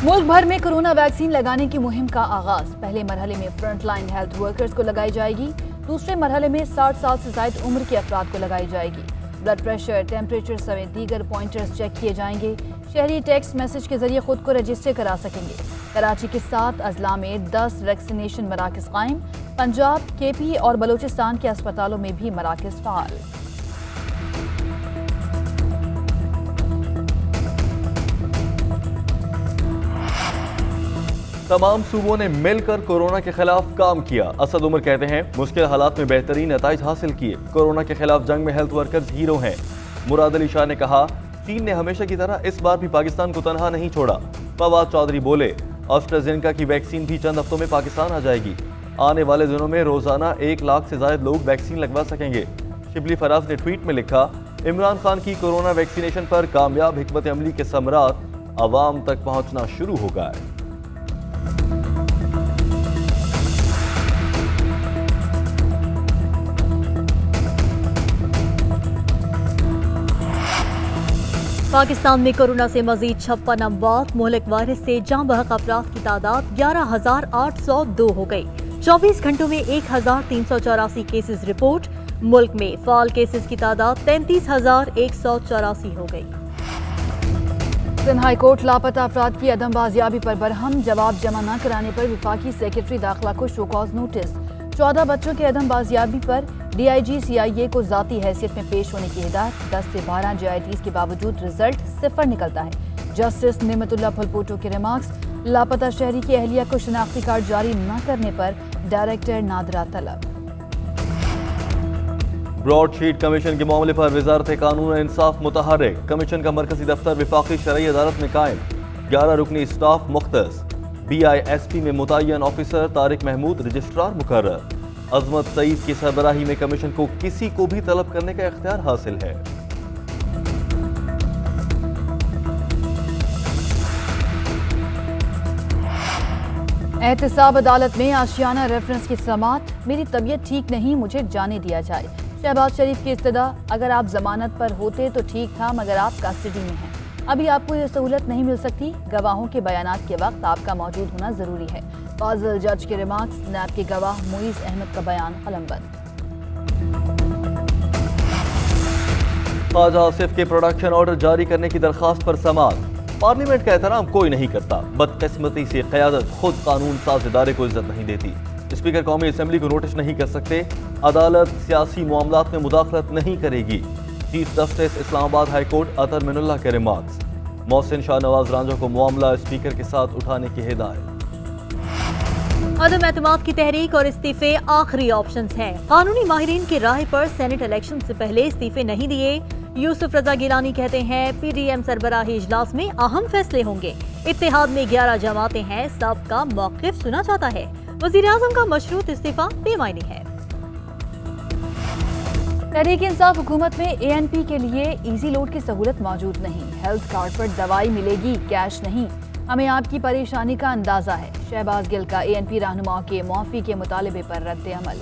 मुल्क भर में कोरोना वैक्सीन लगाने की मुहिम का आगाज। पहले मरहले में फ्रंटलाइन हेल्थ वर्कर्स को लगाई जाएगी। दूसरे मरहले में 60 साल से ज्यादा उम्र के अफराद को लगाई जाएगी। ब्लड प्रेशर, टेम्परेचर समेत दीगर पॉइंटर्स चेक किए जाएंगे। शहरी टेक्स्ट मैसेज के जरिए खुद को रजिस्टर करा सकेंगे। कराची के 7 अजला में 10 वैक्सीनेशन मराकज कायम। पंजाब, KP और बलूचिस्तान के अस्पतालों में भी मराकज फाल। तमाम सूबों ने मिलकर कोरोना के खिलाफ काम किया। असद उमर कहते हैं मुश्किल हालात में बेहतरीन नताइज हासिल किए। कोरोना के खिलाफ जंग में हेल्थ वर्कर्स हीरो हैं। मुराद अली शाह ने कहा चीन ने हमेशा की तरह इस बार भी पाकिस्तान को तनहा नहीं छोड़ा। फवाद चौधरी बोले ऑस्ट्राजेनेका की वैक्सीन भी चंद हफ्तों में पाकिस्तान आ जाएगी। आने वाले दिनों में रोजाना 1 लाख से ज्यादा लोग वैक्सीन लगवा सकेंगे। शिबली फराज ने ट्वीट में लिखा इमरान खान की कोरोना वैक्सीनेशन पर कामयाब हिकमत अमली के समरात अवाम तक पहुंचना शुरू हो गए। पाकिस्तान में कोरोना से मजीद 56 अमवात। मुल्क वायरस से जाँ बहक अफराद की तादाद 11,802 हो गई। 24 घंटों में 1,384 केसेस रिपोर्ट। मुल्क में फाल केसेस की तादाद 33,184 हो गई। सिंध हाई कोर्ट लापता अफराद की अदम बाजियाबी पर बरहम। जवाब जमा न कराने पर विफाकी सेक्रेटरी दाखिला को शोकॉज नोटिस। 14 बच्चों के अदम बाजियाबी पर DIG CIA को जाती हैसियत में पेश होने की हिदायत। 10 से 12 JITs के बावजूद रिजल्ट 0 निकलता है। जस्टिस निमतुल्लाह फलपोटो के रिमार्क्स। लापता शहरी की अहलिया को शनाख्ती कार्ड जारी न करने पर डायरेक्टर नादरा तलब। ब्रॉडशीट कमीशन के मामले पर वजारत कानून और इंसाफ मुतहर्रिक। कमीशन का मरकजी दफ्तर विफाकी शरई अदालत में कायम। 11 रुकनी स्टाफ मुख्तस। BISP में मुतय्यन ऑफिसर तारिक महमूद रजिस्ट्रार मुकर्रर। अजमत सईद की सरबराही में कमीशन को किसी को भी तलब करने का इख्तियार हासिल है। एहतसाब अदालत में आशियाना रेफरेंस की समात। मेरी तबीयत ठीक नहीं, मुझे जाने दिया जाए। शहबाज शरीफ की इस्तदा अगर आप जमानत पर होते तो ठीक था, मगर आप कस्टडी में हैं। अभी आपको ये सहूलत नहीं मिल सकती। गवाहों के बयानात के वक्त आपका मौजूद होना जरूरी है। फाजिल जज के रिमार्क्स। नैब के गवाह मुईज अहमद का बयान कलमबंद। ख्वाजा आसिफ के प्रोडक्शन ऑर्डर जारी करने की दरखास्त पर समाअत। पार्लियामेंट का एहतराम कोई नहीं करता। बदकिस्मती से क़यादत खुद कानून साज इदारे को इज्जत नहीं देती। स्पीकर कौमी असम्बली को नोटिस नहीं कर सकते। अदालत सियासी मामलात में मुदाखलत नहीं करेगी। Chief justice Islamabad high court Athar Minallah के रिमार्क्स। मोहसिन शाह नवाज रांझा को मामला स्पीकर के साथ उठाने की हिदायत। अदम एतमाद की तहरीक और इस्तीफे आखिरी ऑप्शंस हैं। कानूनी माहिरीन की राय पर सेनेट इलेक्शन से पहले इस्तीफे नहीं दिए। यूसुफ रजा गिलानी कहते हैं PDM सरबराही इजलास में अहम फैसले होंगे। इत्तेहाद में 11 जमातें हैं, सबका मौक़िफ़ सुना जाता है। वज़ीर आज़म का मशरूत इस्तीफा बेमायने है। तहरीक इंसाफ हुकूमत में ANP के लिए इजी लोड की सहूलत मौजूद नहीं। हेल्थ कार्ड पर दवाई मिलेगी, कैश नहीं। हमें आपकी परेशानी का अंदाजा है। शहबाज गिल का ANP रहनुमाओं के मुआफ़ी के मुतालबे पर रद्द अमल।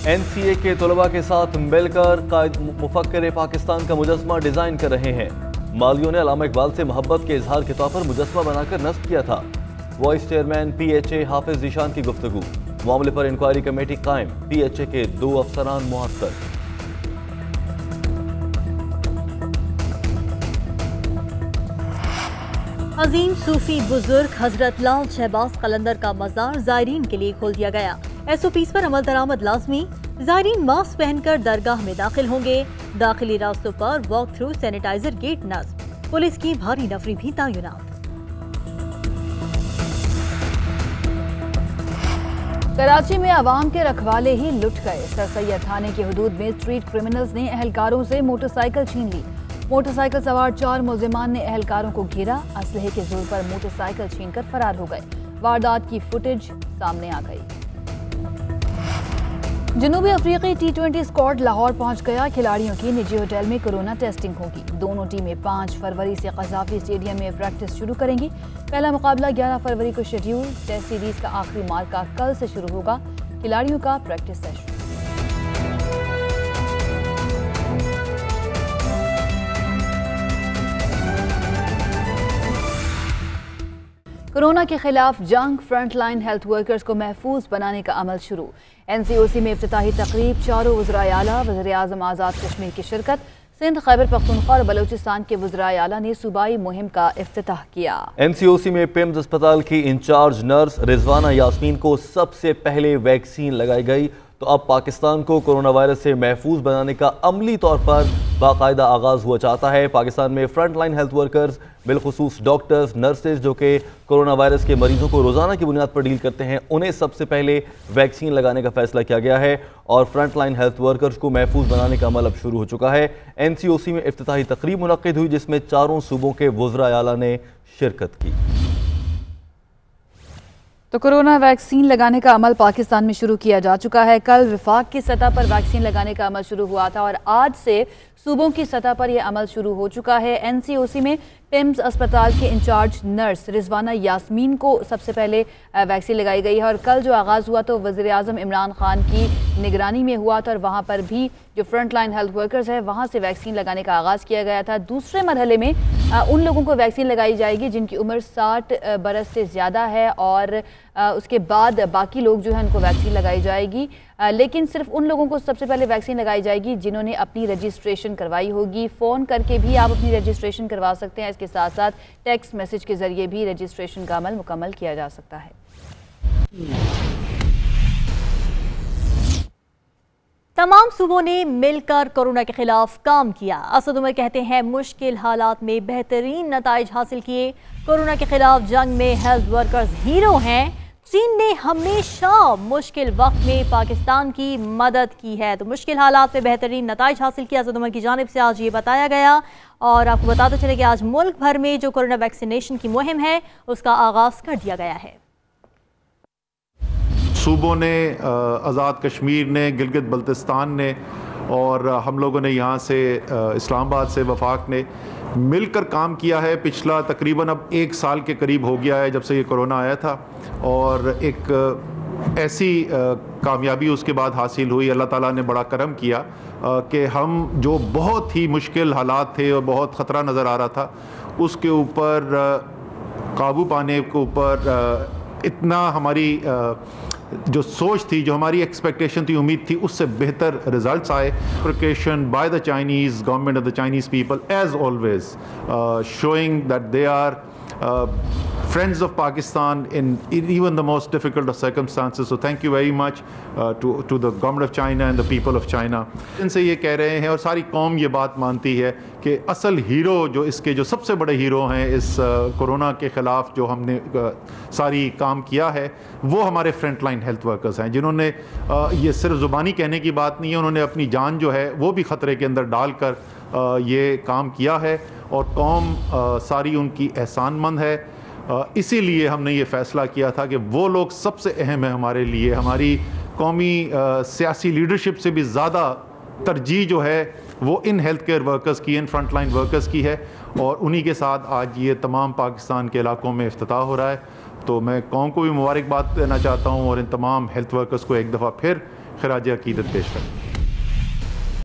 NCA के तलबा के साथ मिलकर कायद मुफक्किर पाकिस्तान का मुजस्मा डिजाइन कर रहे हैं। मालियों ने अल्लामा इकबाल से मोहब्बत के इजहार के तौर पर मुजस्मा बनाकर नस्ब किया था। वाइस चेयरमैन PHA हाफिज जीशान की गुफ्तगू। मामले पर इंक्वायरी कमेटी कायम। PHA के 2 अफसरान मुअत्तल। अजीम सूफी बुजुर्ग हजरत लाल शहबाज कलंदर का मज़ार ज़ायरीन के लिए खोल दिया गया। SOPs पर अमल दरामद लाजमी। ज़ायरीन मास्क पहनकर दरगाह में दाखिल होंगे। दाखिली रास्तों पर वॉक थ्रू सैनिटाइजर गेट नस्ब। पुलिस की भारी नफरी भी तैनात। कराची में आवाम के रखवाले ही लुट गए। सर सैयद थाने के हुदूद में स्ट्रीट क्रिमिनल्स ने अहलकारों से मोटरसाइकिल छीन ली। मोटरसाइकिल सवार 4 मुलजिमान ने अहलकारों को घेरा। असलहे के जोर पर मोटरसाइकिल छीनकर फरार हो गए। वारदात की फुटेज सामने आ गई। जनूबी अफ्रीकी T20 स्क्वाड लाहौर पहुंच गया। खिलाड़ियों की निजी होटल में कोरोना टेस्टिंग होगी। दोनों टीमें 5 फरवरी से कज़ाफी स्टेडियम में प्रैक्टिस शुरू करेंगी। पहला मुकाबला 11 फरवरी को शेड्यूल। टेस्ट सीरीज का आखिरी मार्का कल से शुरू होगा। खिलाड़ियों का प्रैक्टिस सेशन। कोरोना के खिलाफ जंग, फ्रंटलाइन हेल्थ वर्कर्स को महफूज बनाने का अमल शुरू। NCOC में इफ्तिताही तकरीब, चारों वज़राए आला, वज़ीर-ए-आज़म आज़ाद कश्मीर की शिरकत। सिंध, खैबर पख्तूनख्वा और बलूचिस्तान के वज़राए आला ने सूबाई मुहिम का इफ्तिताह किया। NCOC में पिम्स अस्पताल की इंचार्ज नर्स रिजवाना यास्मीन को सबसे पहले वैक्सीन लगाई गई। तो अब पाकिस्तान को कोरोना वायरस से महफूज बनाने का अमली तौर पर बाकायदा आगाज़ हुआ चाहता है। पाकिस्तान में फ्रंट लाइन हेल्थ वर्कर्स, बिलखुसूस डॉक्टर्स, नर्सेज जो कि कोरोना वायरस के मरीजों को रोज़ाना की बुनियाद पर डील करते हैं, उन्हें सबसे पहले वैक्सीन लगाने का फैसला किया गया है और फ्रंट लाइन हेल्थ वर्कर्स को महफूज बनाने का अमल अब शुरू हो चुका है। NCOC में इफ्तिताही तकरीब मुनक्किद हुई जिसमें चारों सूबों के वज़राए आला ने शिरकत की। तो कोरोना वैक्सीन लगाने का अमल पाकिस्तान में शुरू किया जा चुका है। कल विफाक की सतह पर वैक्सीन लगाने का अमल शुरू हुआ था और आज से सूबों की सतह पर यह अमल शुरू हो चुका है। NCOC में पिम्स अस्पताल के इंचार्ज नर्स रिजवाना यास्मीन को सबसे पहले वैक्सीन लगाई गई है और कल जो आगाज़ हुआ तो वज़ीर-ए-आज़म इमरान खान की निगरानी में हुआ था और वहाँ पर भी जो फ्रंट लाइन हेल्थ वर्कर्स है वहाँ से वैक्सीन लगाने का आगाज़ किया गया था। दूसरे मरहले में उन लोगों को वैक्सीन लगाई जाएगी जिनकी उम्र 60 बरस से ज़्यादा है और उसके बाद बाकी लोग जो है उनको वैक्सीन लगाई जाएगी। लेकिन सिर्फ उन लोगों को सबसे पहले वैक्सीन लगाई जाएगी जिन्होंने अपनी रजिस्ट्रेशन करवाई होगी। फ़ोन करके भी आप अपनी रजिस्ट्रेशन करवा सकते हैं। इसके साथ साथ टेक्स्ट मैसेज के ज़रिए भी रजिस्ट्रेशन का अमल मुकम्मल किया जा सकता है। तमाम सूबों ने मिलकर कोरोना के खिलाफ काम किया। असद उमर कहते हैं मुश्किल हालात में बेहतरीन नताइज हासिल किए। कोरोना के खिलाफ जंग में हेल्थ वर्कर्स हीरो हैं। चीन ने हमेशा मुश्किल वक्त में पाकिस्तान की मदद की है, तो मुश्किल हालात में बेहतरीन नताइज हासिल किया। असद उमर की जानिब से आज ये बताया गया और आपको बताते चले कि आज मुल्क भर में जो कोरोना वैक्सीनेशन की मुहिम है उसका आगाज़ कर दिया गया है। सूबों ने, आज़ाद कश्मीर ने, गिलगित बल्तिस्तान ने और हम लोगों ने यहाँ से इस्लामाबाद से वफाक ने मिलकर काम किया है। पिछला तकरीबन अब 1 साल के करीब हो गया है जब से ये कोरोना आया था और एक ऐसी कामयाबी उसके बाद हासिल हुई। अल्लाह ताला ने बड़ा करम किया कि हम जो बहुत ही मुश्किल हालात थे और बहुत ख़तरा नज़र आ रहा था उसके ऊपर काबू पाने के ऊपर इतना हमारी जो सोच थी, जो हमारी एक्सपेक्टेशन थी, उम्मीद थी, उससे बेहतर रिजल्ट्स आए। Preparation by the Chinese government of the Chinese people as always showing that they are friends of Pakistan in even the most difficult of circumstances. So thank you very much to the government of China and the people of China. इनसे ये कह रहे हैं और सारी कौम ये बात मानती है कि असल हीरो जो इसके जो सबसे बड़े हीरो हैं इस कोरोना के ख़िलाफ़ जो हमने सारी काम किया है वो हमारे फ्रंट लाइन हेल्थ वर्कर्स हैं, जिन्होंने ये सिर्फ ज़ुबानी कहने की बात नहीं है, उन्होंने अपनी जान जो है वो भी ख़तरे के अंदर डालकर ये काम किया है और कौम सारी उनकी एहसानमंद है। इसीलिए हमने ये फ़ैसला किया था कि वो लोग सबसे अहम है हमारे लिए। हमारी कौमी सियासी लीडरशिप से भी ज़्यादा तरजीह जो है वो इन हेल्थ केयर वर्कर्स की, इन फ्रंट लाइन वर्कर्स की है और उन्हीं के साथ आज ये तमाम पाकिस्तान के इलाकों में इफ्तिताह हो रहा है। तो मैं कौम को भी मुबारकबाद देना चाहता हूँ और इन तमाम हेल्थ वर्कर्स को एक दफ़ा फिर खिराज अकीदत पेश करता हूँ।